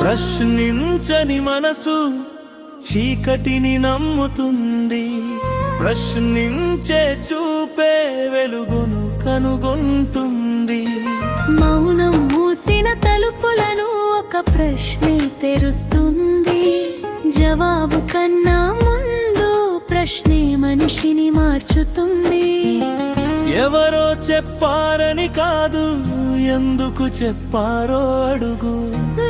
ప్రశ్నించని మనసు చీకటిని నమ్ముతుంది, ప్రశ్నించే చూపే వెలుగును కనుగొంటుంది. మౌనం మూసిన తలుపులను ఒక ప్రశ్నే తెరుస్తుంది. జవాబు కన్నా ముందు ప్రశ్నే మనిషిని మార్చుతుంది. ఎవరో చెప్పారని కాదు, ఎందుకు చెప్పారో అడుగు.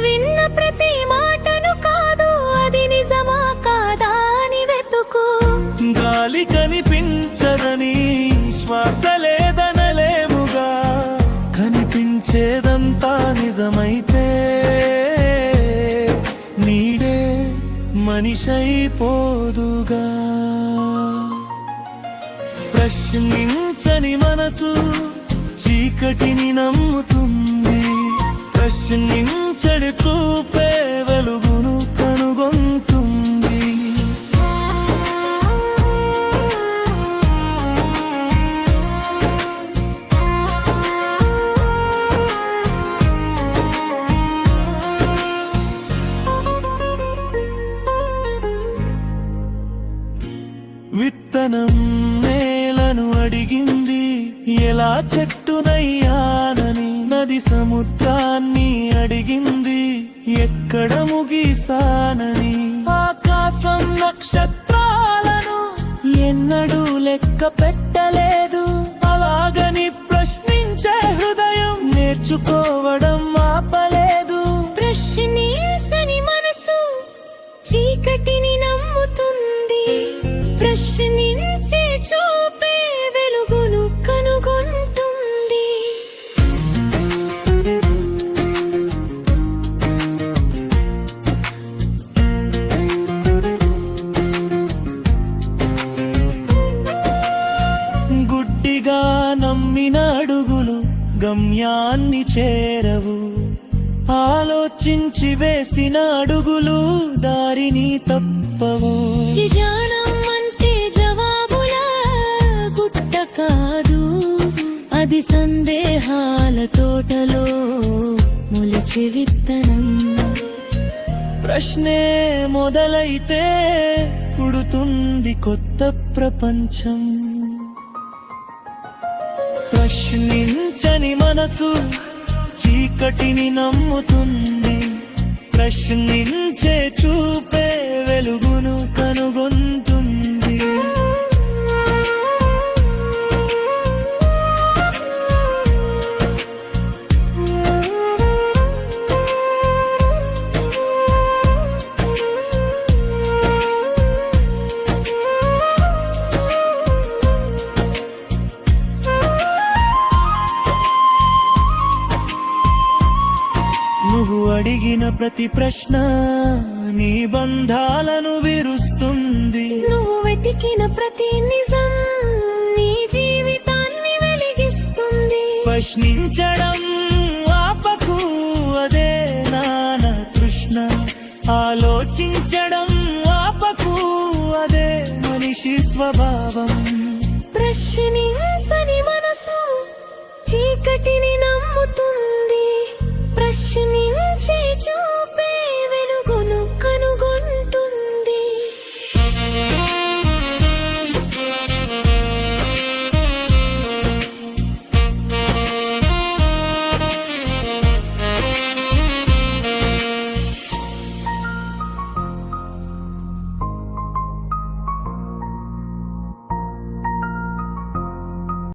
విన్న ప్రతి మాటను కాదు, అది నిజమా కాదా అని వెతుకు. గాలి కనిపించదని శ్వాస లేదనలేముగా, కనిపించేదంతా నిజమైతే నీడే మనిషైపోదుగా. ప్రశ్నించని మనసు చీకటిని నమ్ముతుంది, ప్రశ్నించడి చూపే వెలుగును కనుగొంటుంది. విత్తనం నేలను అడిగింది, ఎలా చెట్టునయ్యానని. నది సముద్రాన్ని అడిగింది, ఎక్కడ ముగిసానని. ఆకాశం నక్షత్రాలను ఎన్నడూ లెక్క పెట్టలేదు. అలాగని ప్రశ్నించే హృదయం నేర్చుకోవడం ఆపలేదు. ప్రశ్నించని మనసు చీకటిని నమ్ముతుంది, ప్రశ్నించే చూపే వెలుగును కనుగొంటుంది. గుడ్డిగా నమ్మిన అడుగులు గమ్యాన్ని చేరవు, ఆలోచించి వేసిన అడుగులు దారిని తప్పవు. నిజానం అంటే జవాబుల గుట్ట కాదు, అది సందేహాల తోటలో మొలిచే విత్తనం. ప్రశ్నే మొదలైతే పుడుతుంది కొత్త ప్రపంచం. ప్రశ్నించని మనసు చీకటిని నమ్ముతుంది, ప్రశ్నించే చూపే వెలుగును కనుగొంటుంది. నువ్వు అడిగిన ప్రతి ప్రశ్న నీ బంధాలను విరుస్తుంది. నువ్వు వెతికిన ప్రతి నిజం నీ జీవితాన్ని వెలిగిస్తుంది. ప్రశ్నించడం ఆపకు, అదే నాన్న తృష్ణ. ఆలోచించడం ఆపకు, అదే మనిషి స్వభావం. ప్రశ్నించని మనసు చీకటిని నమ్ముతుంది, ప్రశ్నించే